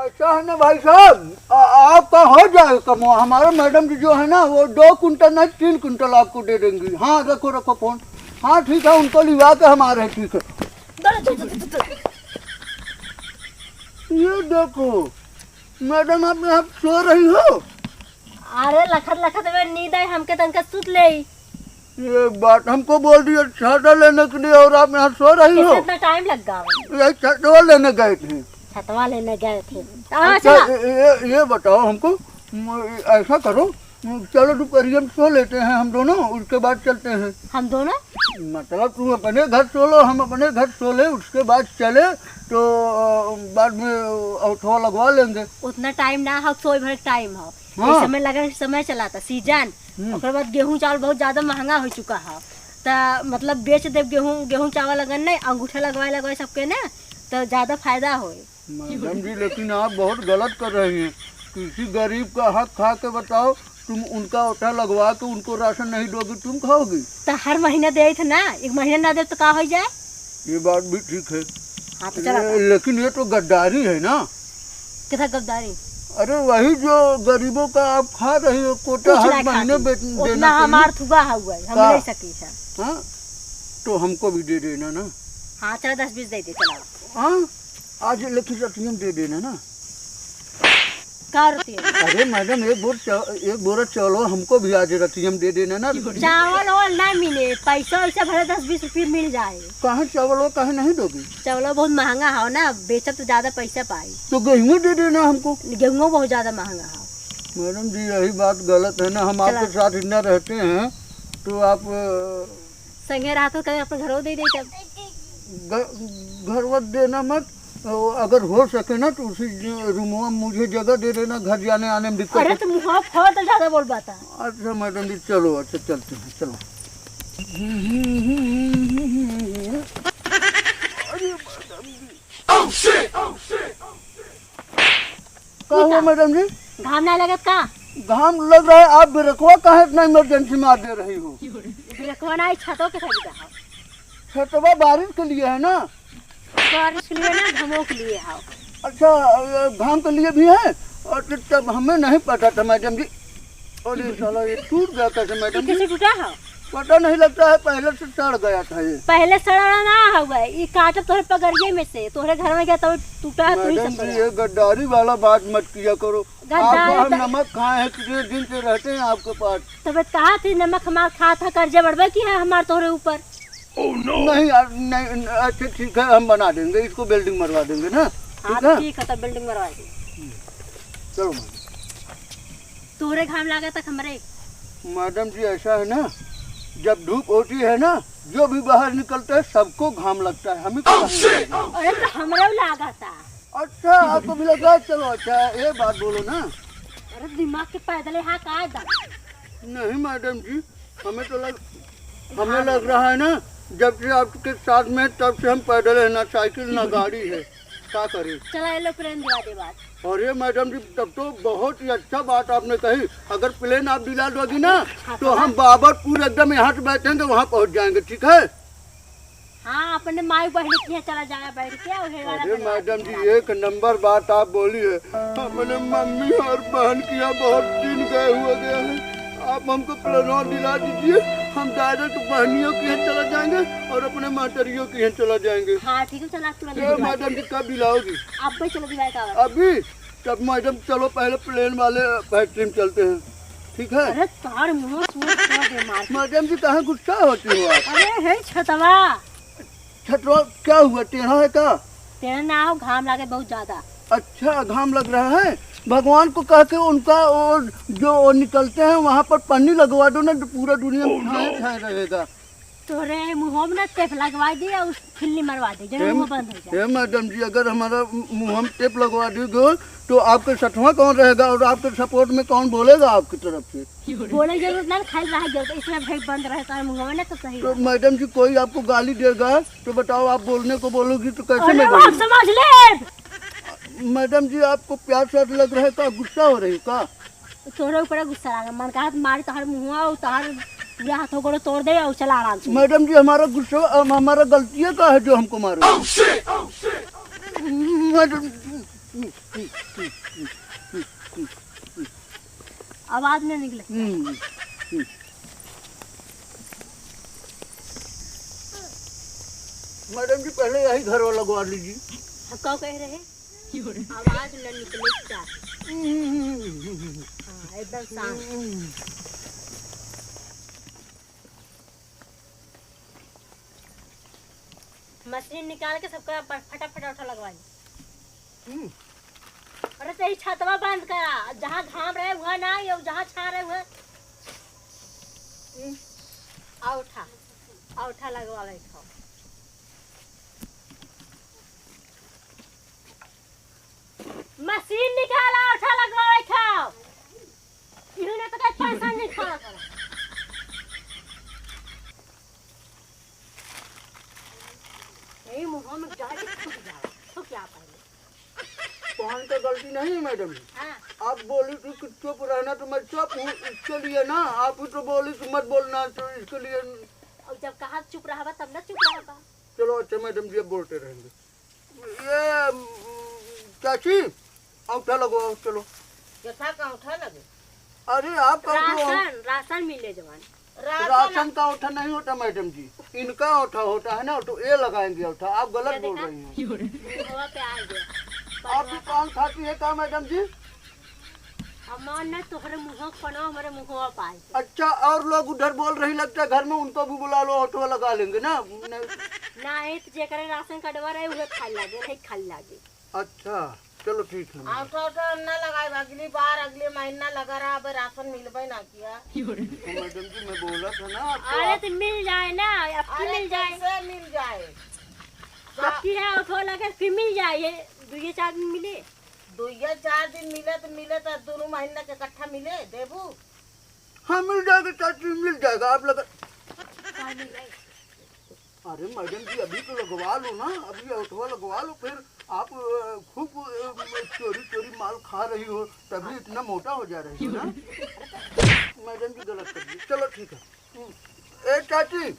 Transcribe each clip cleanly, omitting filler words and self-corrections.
ऐसा है ना भाई साहब, आपका हो जाएगा कम। हमारे मैडम जी जो है ना वो 2 कुंटल नहीं 3 कुंटल आपको दे देंगी। हाँ रखो रखो फोन। हाँ ठीक है, उनको लिवा के हम आ रहे हैं। ठीक है ये देखो मैडम, आप यहाँ सो रही हो? अरे लखत लखत में नींद आई हमके, तनका सुत ले। ये बात हमको बोल दिया छाता लेने के लिए और आप यहाँ सो रही हो? कितना टाइम लग गया? ये छतवा लेने गए थे। छतवा लेने गए थे। अच्छा ये बताओ हमको, ऐसा करो चलो दोपहर में सो लेते हैं हम दोनों, उसके बाद चलते हैं। हम दोनों मतलब तुम अपने घर सो लो, हम अपने घर सो ले, उसके बाद चले तो बाद में औठवा लगवा लेंगे। उतना टाइम ना हो, सोए भर टाइम हो। हाँ। समय लगा, समय चला था सीजन। उसके बाद गेहूं चावल बहुत ज्यादा महंगा हो चुका है, तो मतलब बेच दे गेहूं चावल अगर नहीं अंगूठा लगवाए सबके ना, तो ज्यादा फायदा हो। मैडम जी लेकिन आप बहुत गलत कर रही हैं। किसी गरीब का हक खा के बताओ, तुम उनका ओठा लगवा के उनको राशन नहीं दोगी, तुम खाओगी? तो हर महीने दे थे ना, एक महीने ना दे तो क्या हो जाए? ये बात भी ठीक है। हाँ तो चला। लेकिन ये तो गद्दारी है ना। कितना गद्दारी? अरे वही जो गरीबों का आप खा रही हो कोटा हर महीने देना। हमार थुआ हुआ है, हम ले सकी सर। हाँ तो हमको भी दे देना ना। हाँ चलो 10-20 दे दे चला। हाँ आज लेकिन रतियम दे देना ना। क्या रुपये? अरे मैडम एक बोरा चलो हमको भी आज रतियम दे देना ना। चावल और ना मिले, पैसा वैसा भले 10-20 रुपये मिल जाए। कहाँ चावल हो, कहाँ नहीं दोगी? चावल बहुत महंगा हो ना, बेचा तो ज्यादा पैसा पाई। तो गेहूँ दे देना हमको। गेहूँ बहुत ज्यादा महंगा हो। मैडम जी यही बात गलत है ना, हम आपके साथ इतना रहते हैं तो आप संगे रहा तो कहीं अपने घरों दे दे। घर वक्त देना मत, अगर हो सके ना तो उसी रूम में मुझे जगह दे देना, घर जाने आने में दिक्कत। अरे तो मुँह फोड़ तो ज्यादा बोल पाता। अच्छा मैडम जी चलो, अच्छा चलते हैं चलो। क्या हुआ मैडम जी? घाम ना लगत का? घाम लग रहा है। आप बिरकवा कहाँ इतना इमरजेंसी में आ दे रही हो? बिरकवा ना छतों के साथ जाओ। छतवा बारिश के लिए है ना? बारिश के लिए ना, घामों के लिए है। अच्छा घाम के लिए भी है? और तब हमें नहीं पता था मैडम जी। और ये साला ये टूट गया कैसे मैडम जी? कैसे टूटा है? पता नहीं लगता है, पहले से सड़ गया था ये। पहले सड़ा ना हुआ है, ये काटा तोहरे पगड़िए में से, तोहरे घर में गया तब टूटा है। तू ही मैडम समझ। जी ये गद्दारी वाला बात मत किया करो। आप हम तो- नमक खाए हैं, कितने दिन से रहते हैं आपके पास। तब कहा थी नमक हमार खा था, कर्जे बढ़वा की है हमार तोहरे ऊपर। नहीं यार नहीं, अच्छा ठीक है हम बना देंगे, इसको बिल्डिंग मरवा देंगे ना। हाँ ठीक है, तब बिल्डिंग मरवा दी। चलो तोहरे घाम लगा तक हमारे। मैडम जी ऐसा है ना, जब धूप होती है ना, जो भी बाहर निकलता है सबको घाम लगता है, हमें क्यों नहीं लगता? अरे तो हमारे लगा था। अच्छा आपको भी लगा? चलो अच्छा ये बात बोलो ना। अरे दिमाग के पैदल यहाँ का था? नहीं मैडम जी हमें लग रहा है ना, जब से आपके साथ में तब से हम पैदल है, ना साइकिल ना गाड़ी है। क्या करें? चला ये लो प्लेन दिला दे बात। अरे मैडम जी तब तो बहुत ही अच्छा बात आपने कही। अगर प्लेन आप दिला दोगी ना तो हम बाबरपुर एकदम यहाँ से बैठेंगे वहाँ पहुँच जाएंगे। ठीक है? हाँ अपने माई बहन के यहाँ चला जाएगा बैठ के। अरे मैडम जी एक नंबर बात आप बोली है। अपने मम्मी और बहन की यहाँ बहुत दिन गए हुए गए हैं, आप हमको प्लेन दिला दीजिए, हम डायरेक्ट बहनियों के यहाँ चला जाएंगे और अपने मातरियों के यहाँ चला जाएंगे। हाँ ठीक है चला। मैडम जी कब दिलाओगी? अब भी चलो दिवाई का। अभी? तब मैडम चलो पहले प्लेन वाले फैक्ट्री में चलते हैं। ठीक है? अरे तार मुँह दे मार। मैडम जी कहाँ गुस्सा होती हो आप? अरे है छतवा। छतवा क्या हुआ, टेढ़ा है क्या? तेरा ना हो, घाम लगे बहुत ज्यादा। अच्छा घाम लग रहा है। भगवान को कह के उनका और जो निकलते हैं वहाँ पर पन्नी लगवा दो ना, तो पूरा दुनिया में छाए छाए रहेगा। तोरे मुँह में ना टेप लगवा दी और खिल्ली मरवा दी, जब मुँह बंद हो जाए। मैडम जी अगर हमारा मुँह में टेप लगवा दोगे तो आपके सठवा कौन रहेगा और आपके सपोर्ट में कौन बोलेगा आपकी तरफ से? बोले जरूरत ना, खाली रह गया इसमें भाई बंद रहता है मुँह में ना, तो सही। तो मैडम जी कोई आपको गाली देगा तो बताओ, आप बोलने को बोलोगी तो कैसे मैं बोलूं? समझ ले मैडम जी आपको प्यार साथ लग रहा है का? गुस्सा हो रही का? तोरे ऊपर गुस्सा लगा, मन कहा मारी तोहर मुँह और तोहर पूरा हाथों को तोड़ दे और चला आराम से। मैडम जी हमारा गुस्सा हमारा गलतियाँ का है जो हमको मारो। मैडम आवाज नहीं निकले। मैडम जी पहले यही घर वाला लगवा लीजिए। हम कहो कह रहे आवाज न निकले क्या? हाँ एकदम शांत। मशीन निकाल के सबका फटाफट उठा लगवाई। अरे तेरी छतवा बंद करा, जहाँ घाम रहे वहाँ ना, ये जहाँ छा रहे वहाँ उठा लगवा ले। खाओ मशीन निकाला, उठा लगवा ले। खाओ इन्होंने तो कहीं पैसा नहीं खाना करा। यही मुँह में जाके छुप जाओ तो क्या पहले पहन का गलती नहीं है मैडम जी। हाँ। आप बोली थी कि चुप रहना तो मैं चुप हूँ, इसके लिए ना। आप ही तो बोली कि मत बोलना, तो इसके लिए। और जब कहा चुप रहा तब ना चुप रहा। चलो अच्छा मैडम जी अब बोलते रहेंगे। ये चाची अंगूठा लगवाओ। चलो जथा का अंगूठा लगे। अरे आप राशन मिले जवान। राशन का अंगूठा नहीं होता मैडम जी, इनका अंगूठा होता है ना, तो ये लगाएंगे अंगूठा। आप गलत बोल रही हैं। हवा पे आ गया। आपकी कौन खाती है क्या मैडम जी? हमार ने तोहरे मुँह पना हमारे मुँहवा पाए। अच्छा और लोग उधर बोल रही लगता है घर में, उनको भी बुला लो, ऑटो लगा लेंगे ना। ना है तो जेकरे राशन कार्डवा रहे उहे खाई लागे, नहीं खाई लागे। अच्छा चलो ठीक है। अंगूठा ना लगाए, अगली बार अगले महीना लगा रहा, अब राशन मिलबे ना किया। तो मैडम जी मैं बोला था ना। अरे तो मिल जाए ना, अब मिल जाए। कैसे मिल जाए? सबकी है ऑटो लगे फिर मिल जाए। ये 2-4 दिन मिले। 2-4 दिन मिले तो दोनों महीना के इकट्ठा मिले देबू। हाँ मिल जाएगा चाची, मिल जाएगा। आप लगा। अरे मैडम जी अभी तो लगवा लो ना, अभी ऑटो लगवा लो, फिर आप खूब चोरी माल खा रही हो तभी इतना मोटा हो जा रही हो ना। मैडम जी गलत कर दी। चलो ठीक है। ए चाची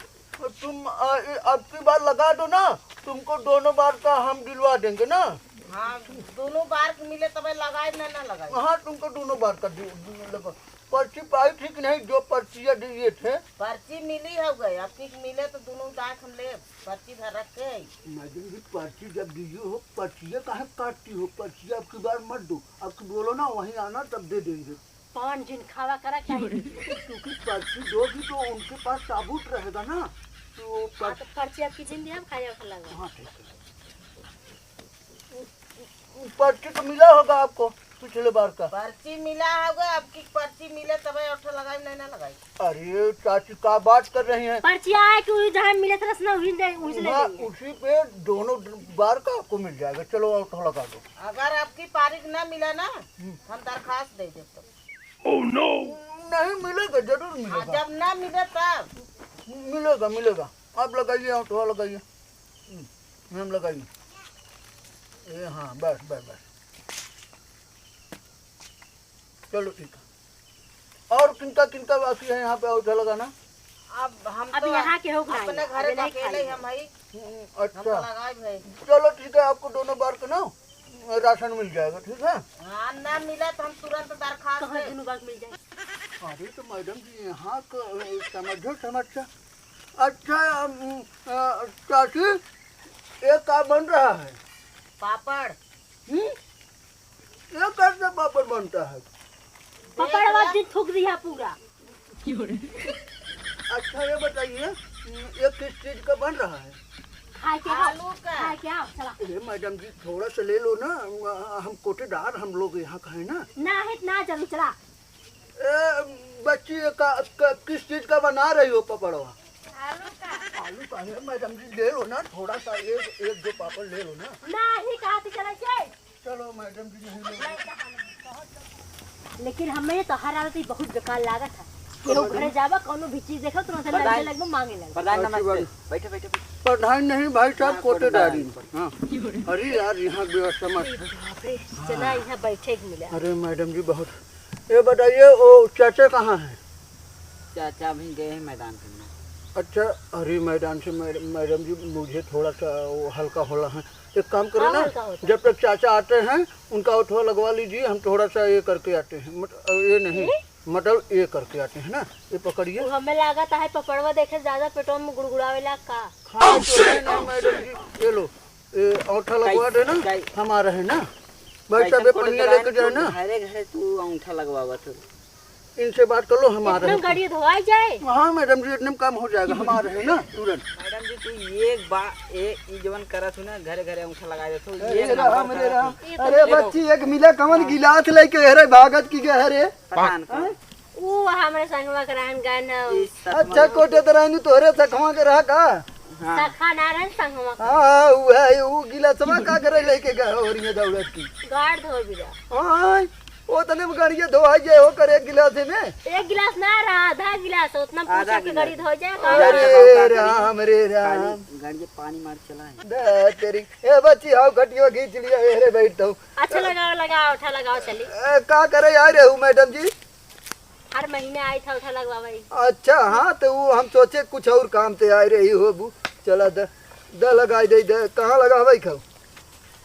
तुम अब की बार लगा दो ना, तुमको दोनों बार का हम दिलवा देंगे ना। हाँ दोनों बार मिले तब लगाए ना लगाए। हाँ तुमको दोनों बार का लगा। पर्ची पाई थी कि नहीं जो पर्चियाँ दिए थे? पर्ची मिली हो गई, अब की मिले तो दोनों डाक हम ले पर्ची धर रखे। मैडम जी पर्ची जब दीजिए हो, पर्चियाँ काहे काटती हो? पर्ची अब की बार मत दो, अब की बोलो ना वहीं आना तब दे देंगे। कौन जिन खावा करा क्या? क्योंकि पर्ची दोगी तो उनके पास साबुत रहेगा ना, तो पर्ची आपकी जिंदगी हम खाया लगा। हाँ ठीक है। पर्ची तो मिला होगा आपको पिछले बार का? पर्ची मिला होगा, अब की पर्ची मिले तब ऑटो लगाई नहीं ना लगाई। अरे चाची का बात कर रही हैं? पर्ची आए कि जहाँ मिले था ना उसी पे दोनों बार का आपको मिल जाएगा। चलो ऑटो लगा दो। अगर आपकी तारीख ना मिला ना हम दरखास्त दे देते। Oh, no! नहीं मिलेगा, जरूर मिलेगा। जब ना मिले तब मिलेगा मिलेगा। आप लगाइए ऑटो लगाइए। हम लगाइए। ये हाँ बस बस बस। चलो ठीक है। और किनका किनका बाकी है यहाँ पे ऑटो लगाना? अब हम अब तो यहाँ के हो अपने घर में अकेले हम ही। अच्छा लगाए भाई। चलो ठीक है, आपको दोनों बार का ना राशन मिल जाएगा। ठीक है। हाँ ना मिला तो हम तुरंत दरखास्त दोनों बार मिल जाए। अरे तो मैडम जी यहाँ समझो समस्या। अच्छा चाची ये क्या बन रहा है? पापड़। ये कैसे पापड़ बनता है? पापड़ वाला दिन थूक दिया पूरा। अच्छा ये बताइए ये किस चीज का बन रहा है? आलू का। खाए क्या? चला। ये मैडम जी थोड़ा सा ले लो ना, हम कोटेदार हम लोग यहाँ का है ना। ना है ना जल्दी चला। बच्ची किस चीज का बना रही हो पपड़वा? आलू का। आलू का है मैडम जी, ले लो ना थोड़ा सा, एक दो पापड़ ले लो ना। ना ही कहा थी चला के। चलो मैडम जी यही लो। लेकिन हमें तो हर हालत बहुत बेकार लागत है। केहू घरे जाबा कोनो भी चीज देखो तुरंत लगे लगबो मांगे लगे। प्रधान नमस्ते। बैठे बैठे। प्रधान नहीं भाई साहब कोटेदारी। हाँ अरे यार यहाँ व्यवस्था मत। चला यहाँ बैठे ही मिला। अरे मैडम जी बहुत। ये बताइए वो चाचा कहाँ हैं? चाचा भी गए हैं मैदान करने। अच्छा अरे मैदान से मैडम जी मुझे थोड़ा सा वो हल्का होला है। एक काम करो ना, जब तक चाचा आते हैं उनका ऑटो लगवा लीजिए, हम थोड़ा सा ये करके आते हैं। ये नहीं मतलब ये करके आते हैं ना, ये पकड़िए। वो हमें लागत है पपड़वा देखे ज्यादा पेटों में गुड़गुड़ावेला का। हाँ तो है ना मैडम जी, ये लो ये अंगूठा लगवा दे ना, हमारा है ना। भाई साहब पनिया लेके जाए ना, घरे घरे तू अंगूठा लगवावा तो इनसे बात कर लो, हमारा इतना है। गाड़ी धोवाई जाए। हाँ मैडम जी इतने में काम हो जाएगा, हमारा है ना तुरंत। मैडम जी तू एक बार एक जवन करत हो ना, घरे घरे अंगूठा लगा दे तो अरे राम रे राम, अरे बच्ची एक मिला कवन गिलास लेके अरे भागत की गए रे। पठान का वो हमारे संगवा करान गए ना अच्छा कोटे तरह तोरे सखवा के रहा का। सखा नारायण संगवा हाँ वो है, वो गिलासवा का करे लेके गए और ये दौलत की। गाड़ धो बिरा। हाँ वो तने में गाड़िया धोआई जाए हो कर एक गिलास में। एक गिलास ना रहा, आधा गिलास उतना पूछा के गाड़ी धो जाए। अरे राम रे राम, गाड़ी पानी मार चला है दे तेरी ए बच्ची आओ घटियो खींच लिया रे बैठो। अच्छा लगाओ लगाओ उठा लगाओ चली। का करे यार हूँ मैडम जी। हर महीने आई था उठा लगवा भाई। अच्छा हाँ तो वो हम सोचे कुछ और काम से आए रही हो बू, चला द लगाई दे कहाँ लगा भाई खाओ।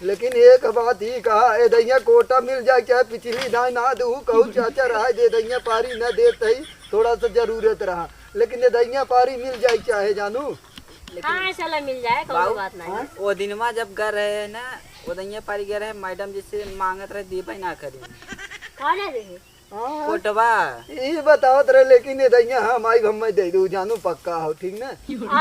लेकिन एक बात ही कहा ए दैया कोटा मिल जाए चाहे पिछली दाई ना दू कहूँ चाचा रहा दे दैया पारी न देते ही थोड़ा सा जरूरत रहा, लेकिन ये दैया पारी मिल जाए चाहे जानू। हाँ चला मिल जाए कोई बात नहीं। वो दिनमा जब घर रहे ना, वो दैया पारी गए रहे मैडम जिससे मांगत रहे दे ना करे कौन है रे? हाँ कोटवा ये बतावत रहे, लेकिन ये दैया हम आई हम दे दू जानू पक्का हो ठीक ना।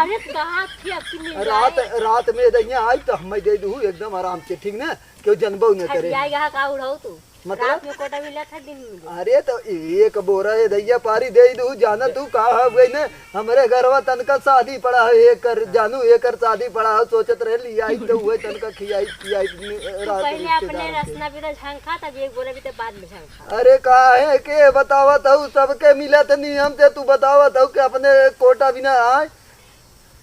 अरे कहाँ थी अब मिल रात जाए। रात में दैया आई तो हम दे दू एकदम आराम से ठीक ना, क्यों जनबो न करे। जाएगा का उड़ाओ तू मतलब? रात में कोटा मिला था दिन में। अरे तो एक बोरा है दैया पारी दे दू जाना तू कहा गई ना, हमारे घरवा तनका शादी पड़ा है एक कर जानू एक कर शादी पड़ा है, सोचत रहे लिया तो हुए तनका खियाई खियाई रात पहले अपने रिश्तेदार रसना भी तो झंखा तब एक बोले भी तो बाद में झंखा। अरे काहे के बतावत हूँ सबके मिला तो नियम से, तू बतावत हूँ कि अपने कोटा बिना आए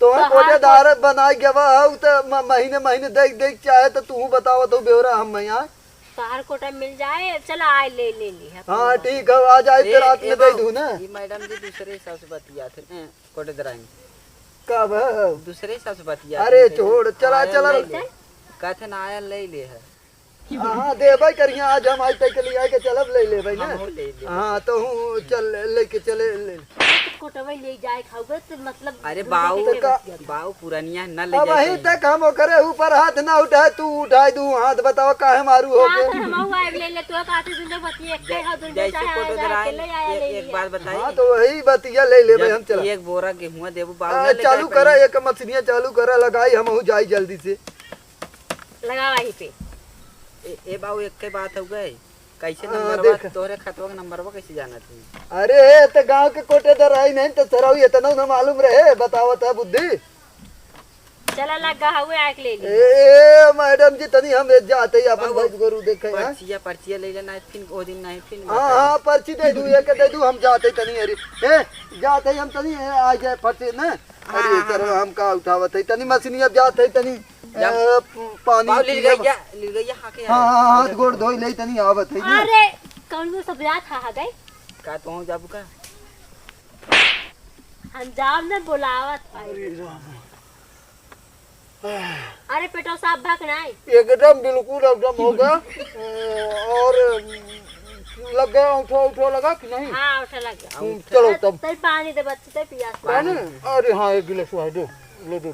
तो कोटेदार बनाई गवा हूँ तो महीने महीने देख देख चाहे तो तू बतावत हूँ बेवरा हम यहाँ बाहर कोटा मिल जाए चला आए ले ले ली। हाँ ठीक है आ जाए तो रात में दे दू ना। ये मैडम जी दूसरे हिसाब से बतिया थे कोटेदार कब दूसरे हिसाब से बतिया। अरे छोड़ चला चला कहते ना आया ले ले है। हाँ दे भाई करिए आज हम आज तक लिए आए के चलब ले ले भाई ना। ले ले। हाँ तो हूँ चल लेके चले ले। कोटवा ले जाए खाओगे तो मतलब अरे बाऊ बाऊ पुरानिया न ले अब जाए वहीं तक हम करे ऊपर हाथ ना उठाए तू उठाए दू हाथ बताओ काहे मारू हो के। हम आए ले ले तो काटे दिन बतिए एक है दिन जैसे चाहे कोटेदार अकेले आया ले एक बात हाँ बताइए, तो वही बतिया ले ले भाई हम चला। एक बोरा गेहूं देबू बाऊ चालू करा एक मछलियाँ चालू करा लगाई हम हूँ जाई जल्दी से लगा वहीं पे। ए बाऊ एक के बात हो गई कैसे हाँ, नंबर देख। तोहरे खतवा का नंबर कैसे जाना थी। अरे तो गांव के कोटेदार आई नहीं तो सराऊ इतना न मालूम रहे बतावत है बुद्धि। चला लगा हुए आके ले ली। ए मैडम जी तनी हम जाते ही अपन भाई गुरु देखे हैं। पर्चिया ले लेना फिर वो दिन नहीं फिर हाँ हाँ पर्ची दे दू एक दे दू हम जाते तनी अरे ए जाते हम तनी आ जाए पर्ची ना। अरे चलो हम का उठावत है तनी मशीनी अब जाते तनी पानी ले गया हाके हाँ हाँ हाथ गोड़ धोई ले तनी आवत है ना। अरे कौन को सब याद था गए का तो जाबू का हम जाम ने बुलावत अरे पेटो साहब भगना एकदम बिल्कुल एकदम हो गया और लग गया उठो उठो लगा कि नहीं। हाँ उठा लग गया। चलो तब तब पानी दे बच्चे ते पियास पानी अरे हाँ एक गिलास दो ले दो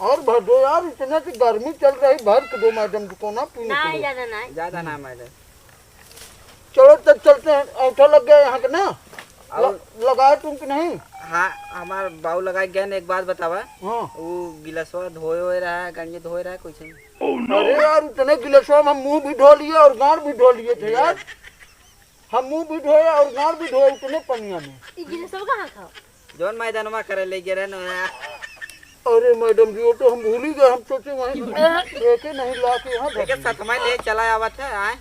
और भर दो यार, इतना की गर्मी चल रही भर के दो मैडम को ना पीने ना के लिए। ज्यादा ना मैडम। चलो तब चलते हैं, औठा लग गया यहाँ के ना लगाए तुम कि नहीं। हाँ हमार बाऊ लगा गया एक बात बतावा। हाँ वो गिलासवा धोए हुए रहा है गंजे धोए रहा है कुछ नहीं। अरे यार इतने गिलासों में हम मुंह भी धो लिए और गार भी धो लिए थे यार, हम मुंह भी धोए और गार भी धोए उतने पनिया में। ये सब कहाँ खाओ जौन मैदानमा करे ले गए ना। अरे मैडम जी वो तो हम भूल ही गए, हम सोचे वहीं लेके नहीं ला के यहाँ लेकिन सतमा ले चला आवत है आए।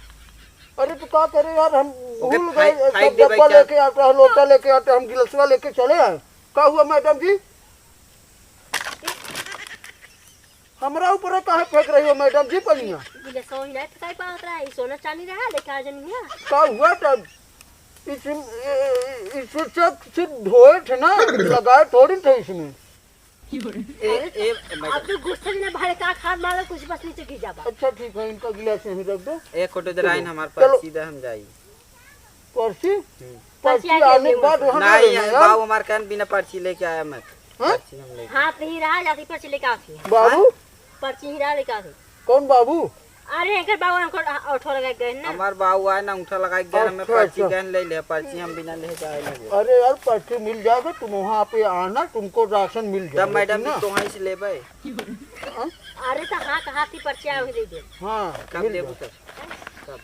अरे तो क्या करे यार हम भूल फाइट गए, सब दे डब्बा भाई लेके आता है लोटा लेके आते हम गिलासवा लेके चले आए। क्या हुआ मैडम जी, हमारा ऊपर काहे फेंक रही हो मैडम जी पनिया। ये सो ही नहीं ठकाई पावत रहा है सोना चांदी रहा देखा जन है क्या हुआ तब इसे सब सिर्फ धोए थे ना, लगाए थोड़ी थे इसमें। अब तो गुस्से में भाई का खाद मारो कुछ बस नीचे गिर जाबा। अच्छा ठीक है, इनका गिलास यहीं रख दो। एक फोटो दराइन हमारे पास सीधा हम जाई पर्ची पर्ची पर्ची आने के बाद वहाँ नहीं रहना यार। बाबू हमारे कहन बिना पर्ची लेके आया मत। हाँ? पर्ची हम लेके हाथ नहीं रहा जाती पर्ची लेके आती है। बाबू पर्ची ही रहा लेके आती। कौन बाबू? अरे अंकल बाबू हमको ऑटो लगा गए ना। हमार बाबू आए ना अंगूठा लगा के गया हमें अच्छा, पर्ची अच्छा। कहन ले ले पर्ची हम बिना ले जाए लगे। अरे यार पर्ची मिल जाएगा, तुम वहाँ पे आना, तुमको राशन मिल तब जाएगा। मैडम ना? जी तो वहीं से लेबै। अरे तो हाँ कहा थी पर्ची आवे दे दे। हाँ कब मिल देबू जाएगा। तब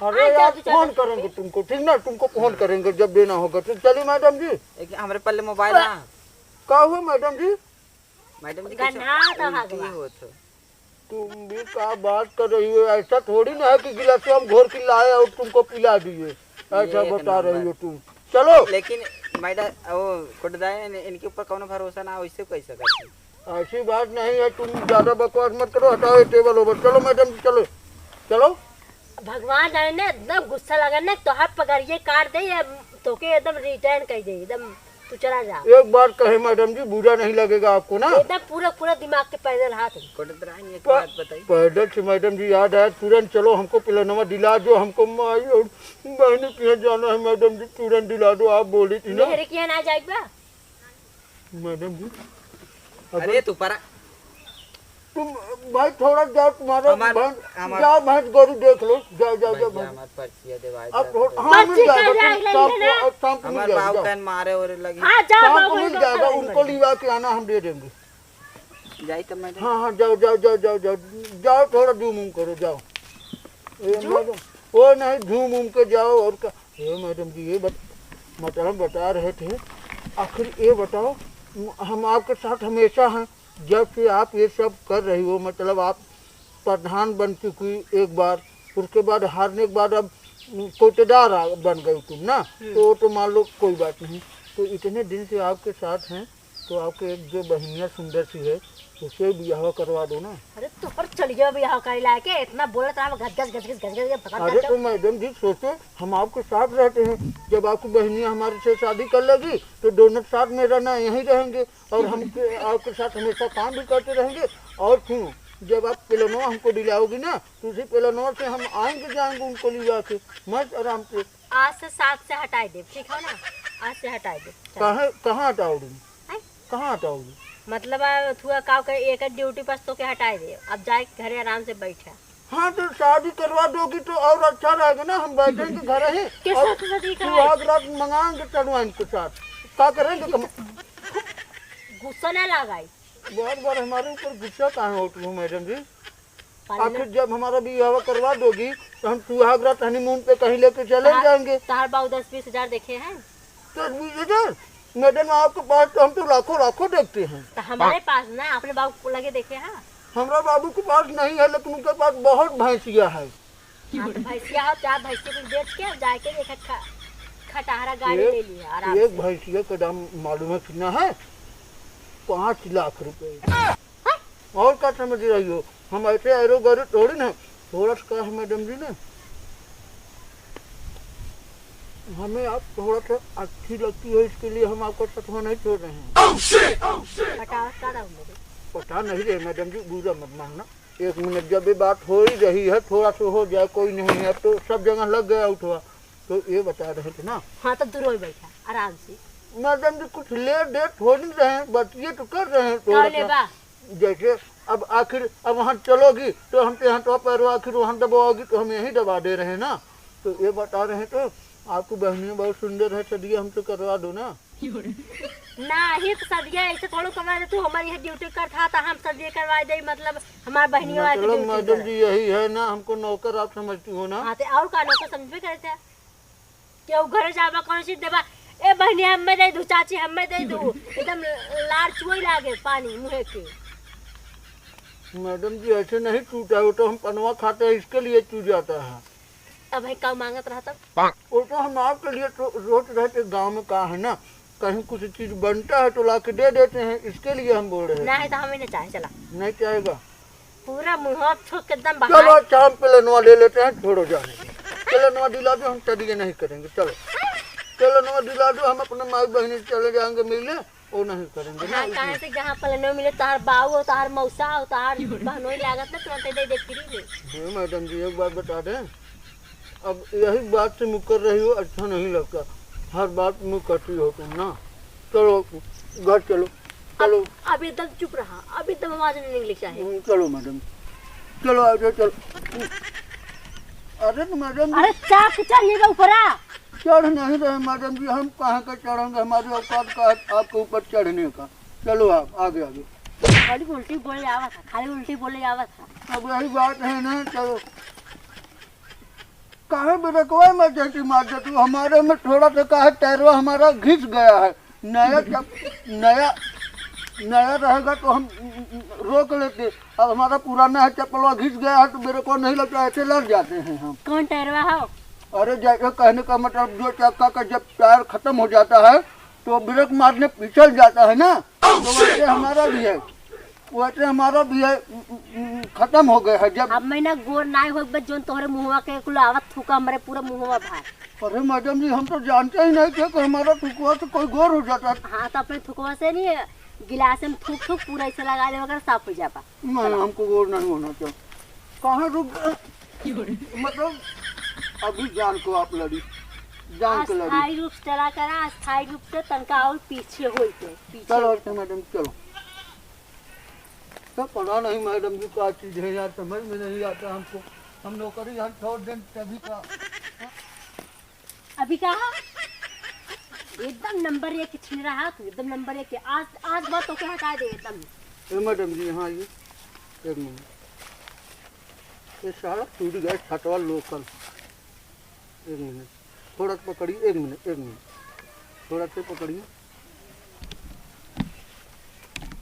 अरे हाँ, यार चल, चल, फोन चल। करेंगे तुमको, ठीक ना? तुमको फोन करेंगे जब देना होगा। तो चलिए मैडम जी। एक हमारे पल्ले मोबाइल ना क्या हुआ मैडम जी? मैडम जी गन्ना तो उल्टी भगवान। होत हो। तुम भी क्या बात कर रही हो? ऐसा थोड़ी ना है कि गिलास हम घोर के लाए और तुमको पिला दिए। ऐसा एक बता रही नंबर। हो तुम। चलो लेकिन मैडम वो कुटदाए इनके ऊपर कौन भरोसा ना हो, इससे कैसे करते। ऐसी बात नहीं है, तुम ज्यादा बकवास मत करो। हटाओ ये टेबल ओवर। चलो मैडम जी चलो चलो। भगवान जाने ना एकदम गुस्सा लगा ना तो हाथ पकड़िए काट दे या तो के एकदम रिटर्न कर दे एकदम तू चला जा। एक बार कहे मैडम जी, बुरा नहीं लगेगा आपको ना? एकदम पूरा पूरा दिमाग के पैदल हाथ है। कुटदाए एक बात बताइए। पैदल से मैडम जी याद आया, तुरंत चलो हमको पिलनवा दिला दो। हमको माई और बहनी के यहाँ जाना है मैडम जी, तुरंत दिला दो। आप बोली थी ना मेरे के यहाँ ना जाएगा मैडम जी। अरे तू परा तुम भाई थोड़ा जाओ, तुम्हारा हमार- जाओ भैंस गोरू देख लो। जाओ जाओ जाओ भैया भैंस। हमारे पर्ची देवाई अब दे। हाँ मिल बच्चे जाएगा, कहाँ तुम जाए शाम लेने को शाम को मिल हमारे बाबू जाएगा। कहन मारे और लगी। हाँ जा शाम बाबू को मिल एकदम जाएगा, खड़े उनको बने। लिवा के आना, हम दे देंगे। जाई तब मैडम। हाँ हाँ जाओ जाओ जाओ जाओ जाओ जाओ, थोड़ा झूम उम करो जाओ। ये मैडम वो नहीं, झूम उम के जाओ। और क्या ये मैडम जी, ये मतलब बता रहे थे, आखिर ये बताओ, हम आपके साथ हमेशा हैं। जब से आप ये सब कर रही हो, मतलब आप प्रधान बन चुकी एक बार, उसके बाद हारने के बाद अब कोटेदार बन गई तुम ना, तो वो तो मान लो कोई बात नहीं। तो इतने दिन से आपके साथ हैं, तो आपके एक जो बहनिया सुंदर सी है, उसे ब्याह करवा दो ना। अरे तो पर चलिए भी यहाँ कर लाके इतना बोला था घस घस घस घस घस घस पकड़ अरे तो मैडम जी सोचो, हम आपके साथ रहते हैं। जब आपकी बहनियाँ हमारे से शादी कर लेगी तो दोनों साथ में रहना, यहीं रहेंगे और हम आपके साथ हमेशा काम भी करते रहेंगे। और क्यों, जब आप पिलनवा हमको दिलाओगी ना, तो उसी पिलनवा से हम आएंगे जाएंगे उनको लिवा के मस्त आराम से। आज से 7 से हटाए दे, ठीक है ना? आज से हटाए दे। कहाँ हटाओगी? कहाँ हटाओगी? मतलब थोड़ा काम कर एक ड्यूटी पर तो के हटाए दे, अब जाए घरे आराम से बैठा। हाँ तो शादी करवा दोगी तो और अच्छा रहेगा ना, हम बैठेंगे घर ही किस और साथ शादी करवाए? सुहाग रात मंगाएंगे चढ़वाइन के साथ। क्या करेंगे? गुस्सा ना लगाई। बहुत बार हमारे ऊपर गुस्सा कहाँ होती हो मैडम जी? पानी आखिर जब हमारा ब्याह करवा दोगी तो हम सुहाग रात हनीमून पे कहीं लेके चले जाएंगे। तार बाबू 10-20 हजार देखे हैं तो 20,000 मैडम आपके पास तो हम तो लाखों लाखों देखते हैं। तो हमारे पास ना अपने बाबू को लगे देखे हैं। हमारा बाबू के पास नहीं है, लेकिन उनके पास बहुत भैंसिया है। हाँ तो भैंसिया हो, 4 भैंसिया को बेच के जाके एक खटारा गाड़ी ले लिया आराम एक से। भैंसिया का दाम मालूम है कितना है? 5 लाख रुपए। और क्या समझ रही हो? हम ऐसे एरो गरीब थोड़ी ना। थोड़ा सा है मैडम जी ना, हमें आप थोड़ा सा अच्छी लगती हो, इसके लिए हम आपका सतवा नहीं छोड़ रहे हैं। पता नहीं रहे मैडम जी, बुरा मत मानना। 1 मिनट, जब ये बात हो ही रही है, थोड़ा सा हो जाए, कोई नहीं है, तो सब जगह लग गया उठवा। तो ये बता रहे थे ना हाँ तो दूर हो बैठा आराम से। मैडम जी, कुछ ले दे हो नहीं रहे हैं, बस ये तो कर रहे हैं क्या थोड़ा ले सा। बा? जैसे अब आखिर अब वहाँ चलोगी तो हम यहाँ तो पैर आखिर वहाँ दबाओगी तो हम यहीं दबा दे रहे हैं ना। तो ये बता रहे हैं, तो आपकी बहनियाँ बहुत सुंदर है, सदिया हमसे करवा दो ना। नहीं तो सदिया ऐसे थोड़ा कमा दे, तू हमारी यहाँ ड्यूटी कर था तो हम सदिया करवा दे, मतलब हमारे बहनियों वाले मतलब ड्यूटी मैडम कर। जी यही है ना, हमको नौकर आप समझती हो ना। हाँ तो और कानों को समझ करते हैं क्यों घर जाबा कौन सी देबा? ए बहनी हमें दे दू, चाची हमें दे दू, एकदम लार चुई लागे पानी मुँह के। मैडम जी ऐसे नहीं टूटा, वो तो हम पनवा खाते हैं, इसके लिए टूट जाता है। अब भाई कब मांगत रहा तब? वो तो हम आपके लिए तो सोच रहे थे, गाँव में कहा है ना, कहीं कुछ चीज बनता है तो ला के दे देते हैं, इसके लिए हम बोल रहे हैं। नहीं तो हमें नहीं चाहे, चला नहीं चाहेगा? पूरा मुँह ठोक के एकदम चलो बाहर। शाम पे लेनवा ले लेते हैं, छोड़ो जाने दो। चलो नवा दिला दो, हम तदिए नहीं करेंगे। चलो चलो नवा दिला दो, हम अपने माई बहनी से चले जाएंगे मिलने, वो नहीं करेंगे ना। हाँ कहाँ से जहाँ पलनो मिले तहार बाऊ हो तहार मौसा हो तहार बहनोई लागत ना तुरंत दे दे फ्री में। जी मैडम जी एक बात बता दें, अब यही बात से मुकर रही हो अच्छा नहीं लगता, हर बात मुँह करती हो तुम ना। चलो घर चलो चलो। अब एकदम चुप रहा, अब एकदम आवाज नहीं निकली चाहे। चलो मैडम चलो आगे चलो। अरे मैडम अरे चाप चढ़िएगा ऊपर आ। चढ़ नहीं रहे मैडम जी, हम कहाँ का चढ़ेंगे, हमारी औकात का है आपके ऊपर चढ़ने का। चलो आप आगे आगे। खाली उल्टी बोले आवा था, खाली उल्टी बोले आवा था। अब यही बात है ना। चलो काहे बेरकवा में जैसी मार देती हो, हमारे में थोड़ा सा काहे टैरवा हमारा घिस गया है। नया नया रहेगा तो हम रोक लेते, अब हमारा पुराना है चप्पलवा घिस गया है तो मेरे को नहीं लगता ऐसे लड़ जाते हैं हम। कौन टहरवा हो? अरे जैसे कहने का मतलब जो चक्का का जब टायर खत्म हो जाता है तो ब्रेक मारने पिछल जाता है ना, तो वैसे हमारा भी है, वैसे हमारा भी है खत्म हो गया है। जब अब मैं ना गोर नाय हो बस जोन तोहरे मुंहवा के कुल आवत थूका हमारे पूरा मुंहवा भाई। अरे मैडम जी हम तो जानते ही नहीं थे कि हमारा थुकवा से कोई गोर हो जाता है। हाँ तो अपने थुकवा से नहीं गिलास में थूक थूक पूरा ऐसे लगा ले वगैरह साफ हो जाता। नहीं हमको गोर नहीं होना चाहिए। कहाँ रुक मतलब अभी जान को आप लड़ी, जान को लड़ी। अस्थायी रूप से चला करा, अस्थायी रूप से तनका और पीछे होते पीछे। चलो मैडम चलो। तो पता नहीं मैडम जी क्या चीज है यार, समझ में नहीं आता हमको। हम नौकरी यहाँ छोड़ दें तभी का। अभी कहा एकदम नंबर 1 छीन रहा तू, एकदम नंबर 1 आज बात तो क्या हटा दे एकदम। मैडम जी यहाँ आइए एक मिनट। ये सारा टूट गया छठवा लोकल। एक मिनट थोड़ा सा पकड़िए, एक मिनट थोड़ा से पकड़िए,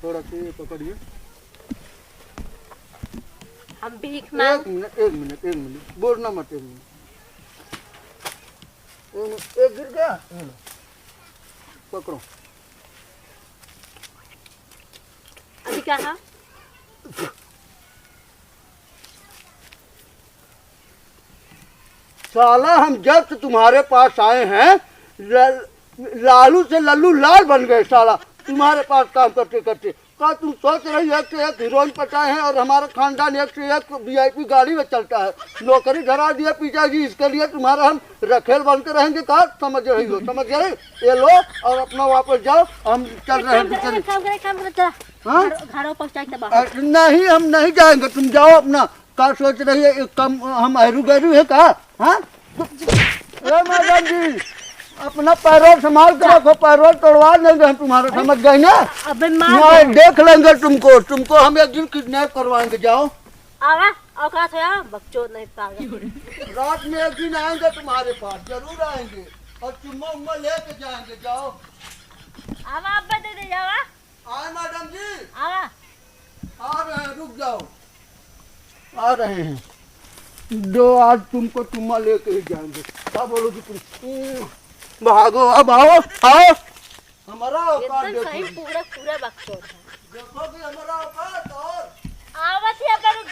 थोड़ा से ये पकड़िए। हम भीख मांग। एक मिनट बोलना मत। एक मिनट एक गिर गया, पकड़ो। अभी कहा साला हम जब से तुम्हारे पास आए हैं लालू से लल्लू लाल बन गए साला तुम्हारे पास काम करते करते। क्या तुम सोच रही है कि एक हीरोइन पटाए हैं और हमारा खानदान एक से एक VIP गाड़ी में चलता है, नौकरी धरा दिया पिताजी, इसके लिए तुम्हारा हम रखेल बन के रहेंगे। कहा समझ रही हो, समझ गए? ये लो और अपना वापस जाओ, हम चल रहे हैं। काम कर चला घरों पहुँचाई। नहीं हम नहीं जाएंगे, तुम जाओ अपना। क्या सोच रही है कम हम हरू गहरू है का? हाँ मैडम जी अपना पैरोल संभाल कर रखो, पैरोल तोड़वा देंगे हम तुम्हारा, समझ गए ना? अबे मार देख लेंगे तुमको हम एक दिन किडनैप करवाएंगे। जाओ आवा औकात है बकचोद नहीं पागल। रात में एक दिन आएंगे तुम्हारे पास, जरूर आएंगे और चुम्मा उम्मा लेके जाएंगे। जाओ आवा अब्बा दे दे जावा। आए मैडम जी आवा आ रहे हैं, रुक जाओ आ रहे हैं। दो आज तुमको चुम्मा लेके ही जाएंगे। क्या बोलोगी तुम? भागो अब आओ हमारा औकात एकदम देखो, सही पूरा बकचोद है। देखो कि हमारा औकात। और आवा थी अब रुक